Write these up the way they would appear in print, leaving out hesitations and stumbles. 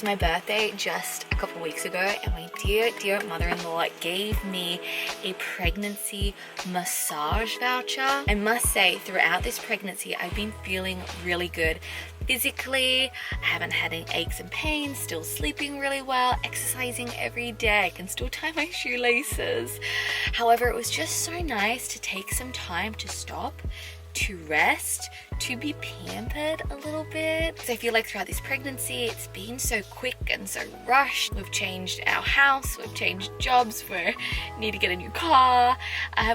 was my birthday just a couple weeks ago, and my dear mother-in-law gave me a pregnancy massage voucher. I must say, throughout this pregnancy, I've been feeling really good physically. I haven't had any aches and pains, still sleeping really well, exercising every day. I can still tie my shoelaces. However, it was just so nice to take some time to stop, to rest, to be pampered a little bit. Because I feel like throughout this pregnancy, it's been so quick and so rushed. We've changed our house, we've changed jobs, we need to get a new car.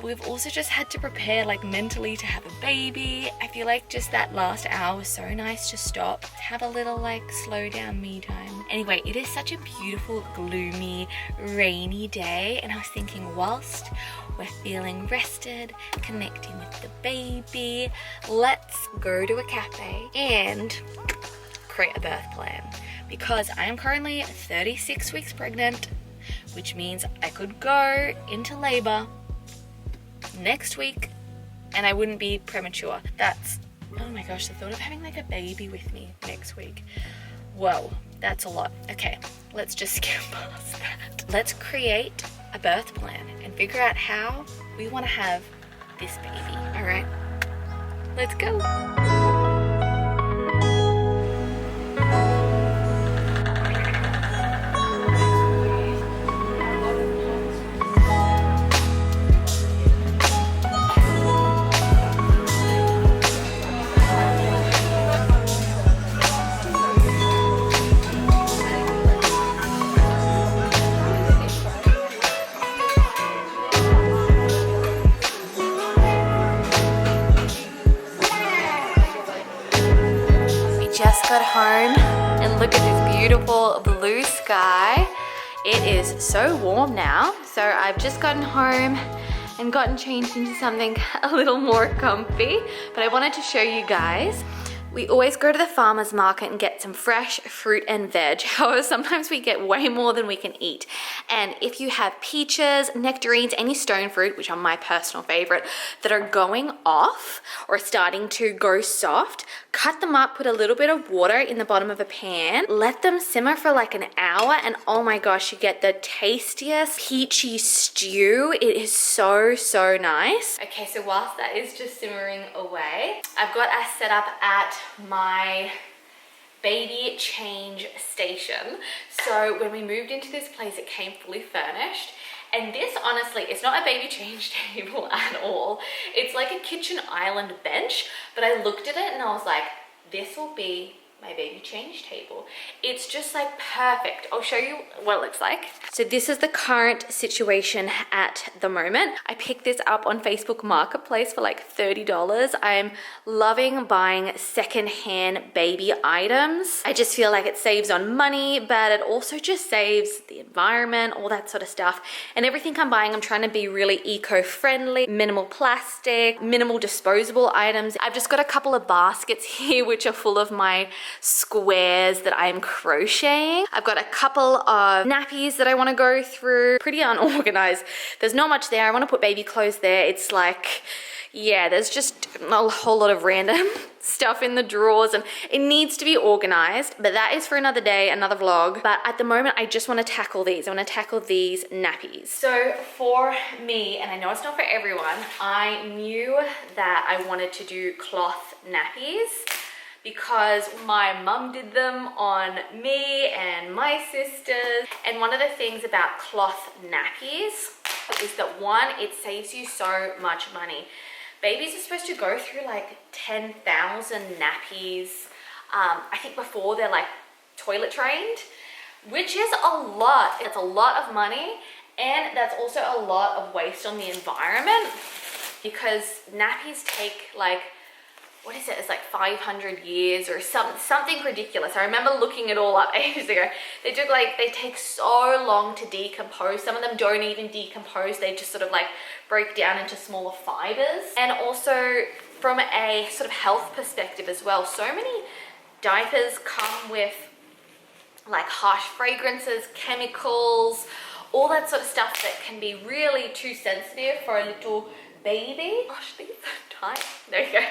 We've also just had to prepare like mentally to have a baby. I feel like just that last hour was so nice to stop, to have a little like slow down me time. Anyway, it is such a beautiful, gloomy, rainy day, and I was thinking, whilst we're feeling rested, connecting with the baby, let's go to a cafe and create a birth plan. Because I am currently 36 weeks pregnant, which means I could go into labor next week and I wouldn't be premature. That's, oh my gosh, the thought of having like a baby with me next week. Whoa, that's a lot. Okay, let's just skip past that. Let's create a birth plan and figure out how we want to have this baby. All right, let's go. Just got home and look at this beautiful blue sky. It is so warm now, so I've just gotten home and gotten changed into something a little more comfy, but I wanted to show you guys. We always go to the farmer's market and get some fresh fruit and veg. However, sometimes we get way more than we can eat. And if you have peaches, nectarines, any stone fruit, which are my personal favorite, that are going off or starting to go soft, cut them up, put a little bit of water in the bottom of a pan, let them simmer for like an hour, and oh my gosh, you get the tastiest peachy stew. It is so, so nice. Okay, so whilst that is just simmering away, I've got us set up at my baby change station. So when we moved into this place, it came fully furnished. And this, honestly, it's not a baby change table at all. It's like a kitchen island bench, but I looked at it and I was like, this will be my baby change table. It's just like perfect. I'll show you what it looks like. So this is the current situation at the moment. I picked this up on Facebook Marketplace for like $30. I'm loving buying secondhand baby items. I just feel like it saves on money, but it also just saves the environment, all that sort of stuff. And everything I'm buying, I'm trying to be really eco-friendly, minimal plastic, minimal disposable items. I've just got a couple of baskets here which are full of my squares that I'm crocheting. I've got a couple of nappies that I want to go through. Pretty unorganized. There's not much there. I want to put baby clothes there. It's like, yeah, there's just a whole lot of random stuff in the drawers and it needs to be organized, but that is for another day, another vlog. But at the moment, I just want to tackle these. I want to tackle these nappies. So for me, and I know it's not for everyone, I knew that I wanted to do cloth nappies because my mum did them on me and my sisters. And one of the things about cloth nappies is that one, it saves you so much money. Babies are supposed to go through like 10,000 nappies, I think before they're like toilet trained, which is a lot. It's a lot of money, and that's also a lot of waste on the environment because nappies take like, what is it? It's like 500 years or something ridiculous. I remember looking it all up ages ago. They take so long to decompose. Some of them don't even decompose. They just sort of like break down into smaller fibers. And also from a sort of health perspective as well, so many diapers come with like harsh fragrances, chemicals, all that sort of stuff that can be really too sensitive for a little baby. Gosh, these are so tight. There you go.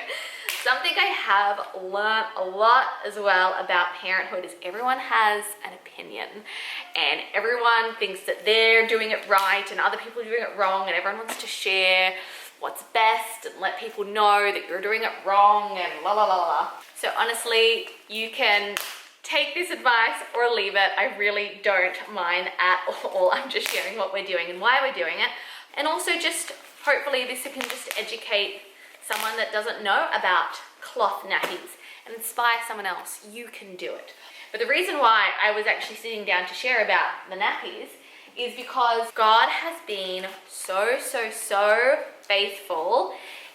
Something I have learned a lot as well about parenthood is everyone has an opinion and everyone thinks that they're doing it right and other people are doing it wrong, and everyone wants to share what's best and let people know that you're doing it wrong and la la la la. So honestly, you can take this advice or leave it. I really don't mind at all. I'm just sharing what we're doing and why we're doing it. And also just hopefully this can just educate someone that doesn't know about cloth nappies and inspire someone else. You can do it. But the reason why I was actually sitting down to share about the nappies is because God has been so faithful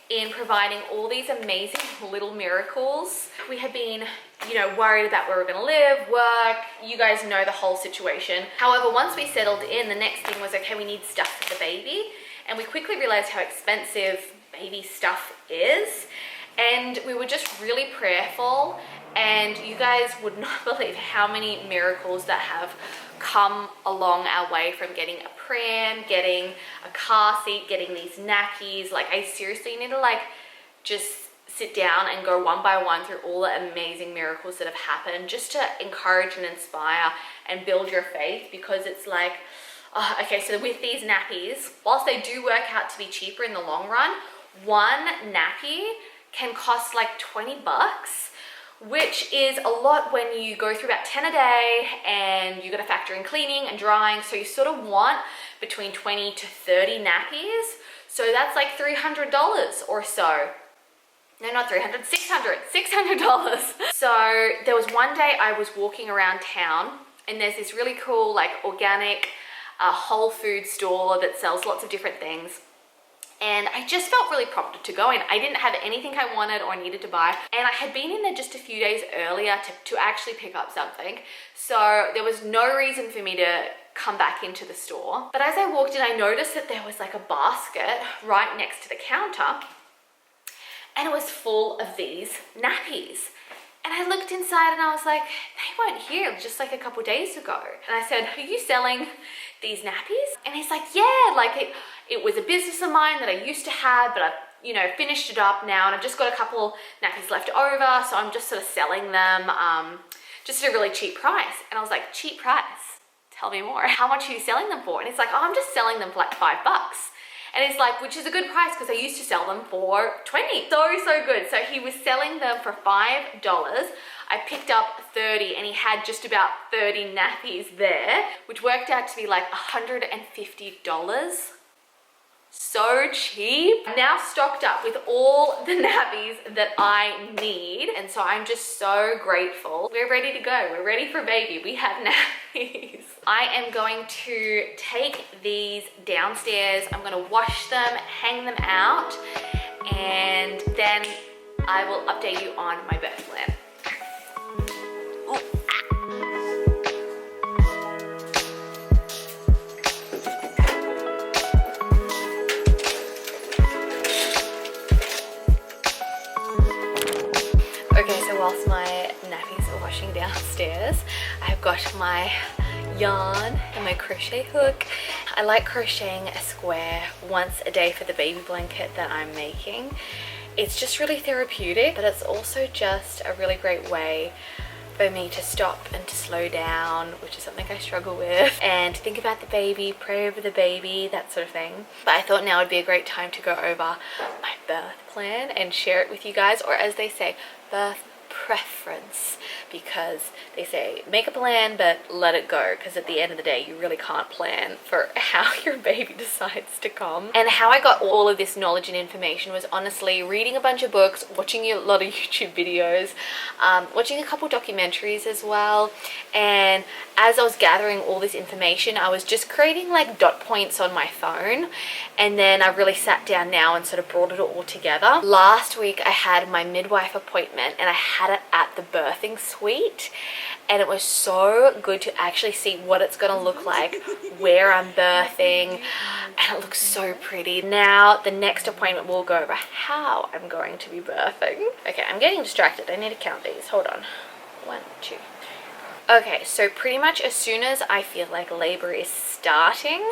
in providing all these amazing little miracles. We had been, worried about where we're gonna live, work, you guys know the whole situation. However, once we settled in, the next thing was, okay, we need stuff for the baby. And we quickly realized how expensive baby stuff is. And we were just really prayerful, and you guys would not believe how many miracles that have come along our way, from getting a pram, getting a car seat, getting these nappies. Like, I seriously need to just sit down and go one by one through all the amazing miracles that have happened, just to encourage and inspire and build your faith. Because it's like, okay, so with these nappies, whilst they do work out to be cheaper in the long run, one nappy can cost like 20 bucks, which is a lot when you go through about 10 a day and you got to factor in cleaning and drying. So you sort of want between 20 to 30 nappies. So that's like $300 or so. No, not 300, $600. So there was one day I was walking around town, and there's this really cool organic whole food store that sells lots of different things. And I just felt really prompted to go in. I didn't have anything I wanted or needed to buy. And I had been in there just a few days earlier to actually pick up something. So there was no reason for me to come back into the store. But as I walked in, I noticed that there was a basket right next to the counter. And it was full of these nappies. And I looked inside and I was like, they weren't here just a couple days ago. And I said, are you selling these nappies? And he's like, yeah, it was a business of mine that I used to have, but I've finished it up now, and I've just got a couple nappies left over, so I'm just sort of selling them just at a really cheap price. And I was like, cheap price? Tell me more. How much are you selling them for? And he's like, oh, I'm just selling them for $5. And it's like, which is a good price because I used to sell them for 20. So good. So he was selling them for $5. I picked up 30, and he had just about 30 nappies there, which worked out to be like $150. So cheap. I'm now stocked up with all the nappies that I need, and so I'm just so grateful. We're ready to go. We're ready for baby. We have nappies. I am going to take these downstairs. I'm going to wash them, hang them out, and then I will update you on my birth plan. Whilst my nappies are washing downstairs, I've got my yarn and my crochet hook. I like crocheting a square once a day for the baby blanket that I'm making. It's just really therapeutic, but it's also just a really great way for me to stop and to slow down, which is something I struggle with, and think about the baby, pray over the baby, that sort of thing. But I thought now would be a great time to go over my birth plan and share it with you guys, or as they say, birth preference, because they say make a plan but let it go, because at the end of the day you really can't plan for how your baby decides to come. And how I got all of this knowledge and information was honestly reading a bunch of books, watching a lot of YouTube videos, watching a couple documentaries as well. And as I was gathering all this information, I was just creating dot points on my phone, and then I really sat down now and sort of brought it all together. Last week I had my midwife appointment, and I had it at the birthing suite, and it was so good to actually see what it's going to look like, where I'm birthing, and it looks so pretty. Now the next appointment we'll go over how I'm going to be birthing. Okay, I'm getting distracted. I need to count these. Hold on. 1, 2. Okay, so pretty much as soon as I feel like labor is starting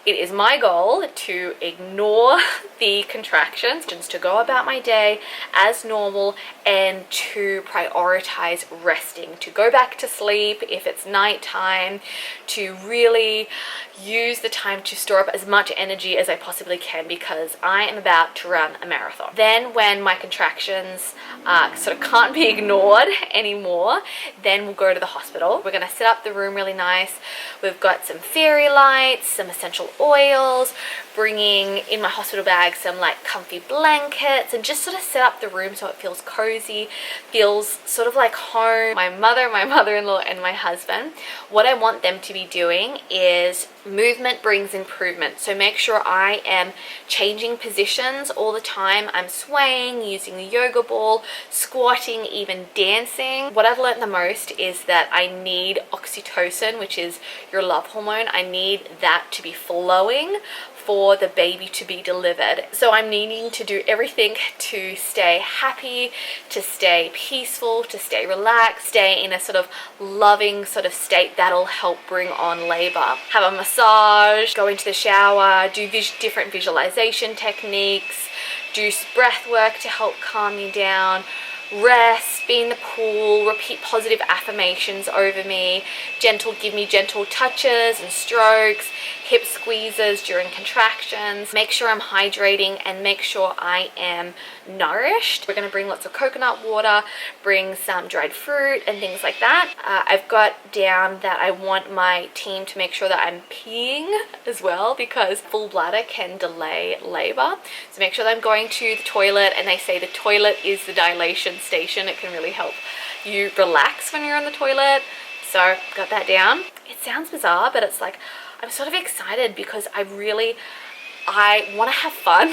It is my goal to ignore the contractions, to go about my day as normal, and to prioritize resting, to go back to sleep if it's nighttime, to really use the time to store up as much energy as I possibly can, because I am about to run a marathon. Then when my contractions sort of can't be ignored anymore, then we'll go to the hospital. We're going to set up the room really nice. We've got some fairy lights, some essential oils, bringing in my hospital bag some like comfy blankets, and just sort of set up the room so it feels cozy, feels sort of like home. My mother, my mother-in-law, and my husband, what I want them to be doing is movement brings improvement. So make sure I am changing positions all the time. I'm swaying, using the yoga ball, squatting, even dancing. What I've learned the most is that I need oxytocin, which is your love hormone. I need that to be flowing for the baby to be delivered. So I'm needing to do everything to stay happy, to stay peaceful, to stay relaxed, stay in a sort of loving sort of state that'll help bring on labor. Have a massage, go into the shower, do different visualization techniques, do breath work to help calm me down, rest, be in the pool, repeat positive affirmations over me, give me gentle touches and strokes, hip squeezes during contractions, make sure I'm hydrating, and make sure I am nourished. We're going to bring lots of coconut water, bring some dried fruit and things like that. I've got down that I want my team to make sure that I'm peeing as well, because full bladder can delay labor. So make sure that I'm going to the toilet, and they say the toilet is the dilation station. It can really help you relax when you're on the toilet. So got that down. It sounds bizarre, but it's like I'm sort of excited because I want to have fun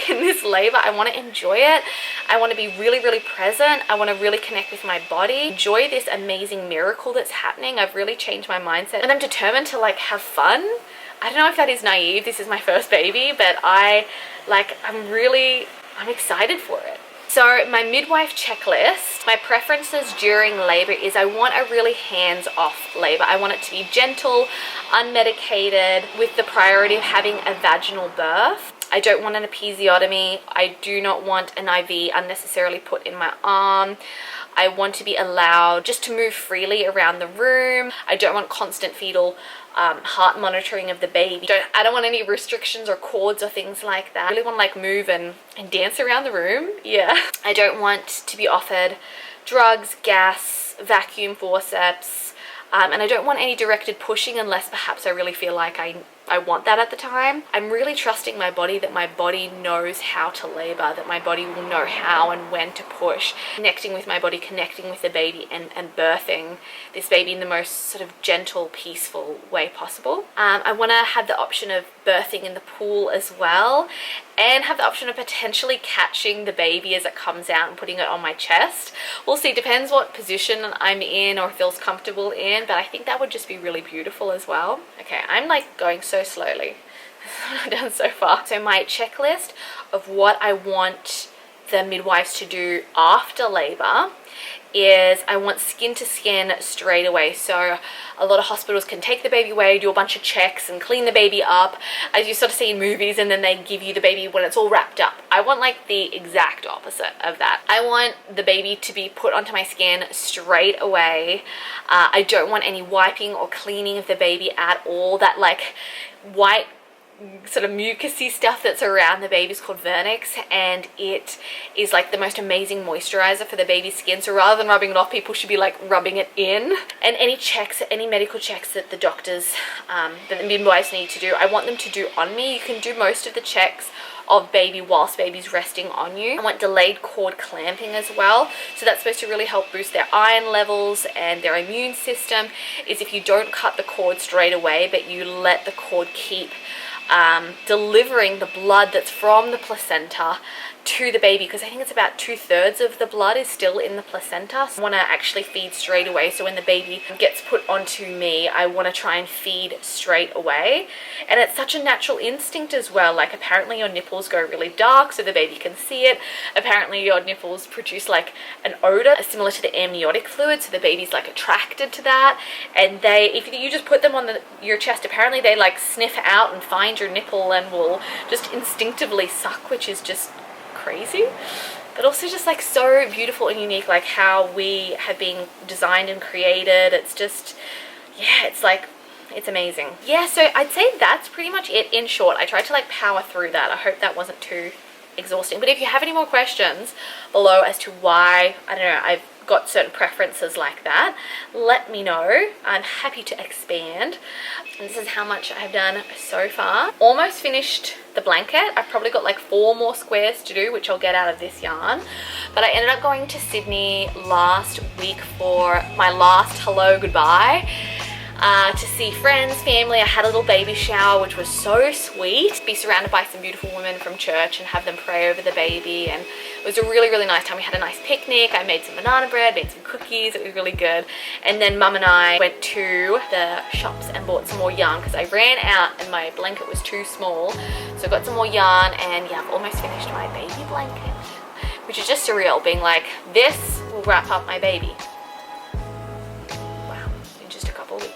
in this labor. I want to enjoy it. I want to be really, really present. I want to really connect with my body, enjoy this amazing miracle that's happening. I've really changed my mindset, and I'm determined to like have fun. I don't know if that is naive. This is my first baby, but I'm excited for it. So my midwife checklist, my preferences during labor is I want a really hands-off labor. I want it to be gentle, unmedicated, with the priority of having a vaginal birth. I don't want an episiotomy. I do not want an IV unnecessarily put in my arm. I want to be allowed just to move freely around the room. I don't want constant fetal heart monitoring of the baby. I don't want any restrictions or cords or things like that. I really want to like move and dance around the room. Yeah. I don't want to be offered drugs, gas, vacuum forceps, and I don't want any directed pushing unless perhaps I really feel like I want that at the time. I'm really trusting my body, that my body knows how to labor, that my body will know how and when to push. Connecting with my body, connecting with the baby, and birthing this baby in the most sort of gentle, peaceful way possible. I want to have the option of birthing in the pool as well, and have the option of potentially catching the baby as it comes out and putting it on my chest. We'll see, depends what position I'm in or feels comfortable in, but I think that would just be really beautiful as well. Okay, I'm like going so slowly. I've done so far. So my checklist of what I want the midwives to do after labor is I want skin to skin straight away. So a lot of hospitals can take the baby away, do a bunch of checks and clean the baby up, as you sort of see in movies, and then they give you the baby when it's all wrapped up. I want like the exact opposite of that. I want the baby to be put onto my skin straight away. I don't want any wiping or cleaning of the baby at all. That like white sort of mucousy stuff that's around the baby is called vernix, and it is like the most amazing moisturizer for the baby's skin. So rather than rubbing it off, people should be like rubbing it in. And any checks, any medical checks that the doctors, that the midwives need to do, I want them to do on me. You can do most of the checks of baby whilst baby's resting on you. I want delayed cord clamping as well. So that's supposed to really help boost their iron levels and their immune system, is if you don't cut the cord straight away, but you let the cord keep delivering the blood that's from the placenta to the baby, because I think it's about 2/3 of the blood is still in the placenta. So I want to actually feed straight away, so when the baby gets put onto me, I want to try and feed straight away. And it's such a natural instinct as well. Like, apparently your nipples go really dark so the baby can see it. Apparently your nipples produce like an odor similar to the amniotic fluid, so the baby's like attracted to that. And if you just put them on your chest, apparently they like sniff out and find your nipple and will just instinctively suck, which is just crazy, but also just like so beautiful and unique, like how we have been designed and created. It's just, yeah, it's amazing. Yeah, so I'd say that's pretty much it in short. I tried to like power through that. I hope that wasn't too exhausting, but if you have any more questions below as to why, I don't know, I've got certain preferences like that, let me know. I'm happy to expand. And this is how much I have done so far. Almost finished the blanket. I've probably got like 4 more squares to do, which I'll get out of this yarn. But I ended up going to Sydney last week for my last hello goodbye. To see friends, family. I had a little baby shower, which was so sweet. Be surrounded by some beautiful women from church and have them pray over the baby, and it was a really, really nice time. We had a nice picnic. I made some banana bread, made some cookies. It was really good. And then Mum and I went to the shops and bought some more yarn because I ran out and my blanket was too small. So I got some more yarn, and yeah, I've almost finished my baby blanket, which is just surreal, being like, this will wrap up my baby. Wow, in just a couple of weeks.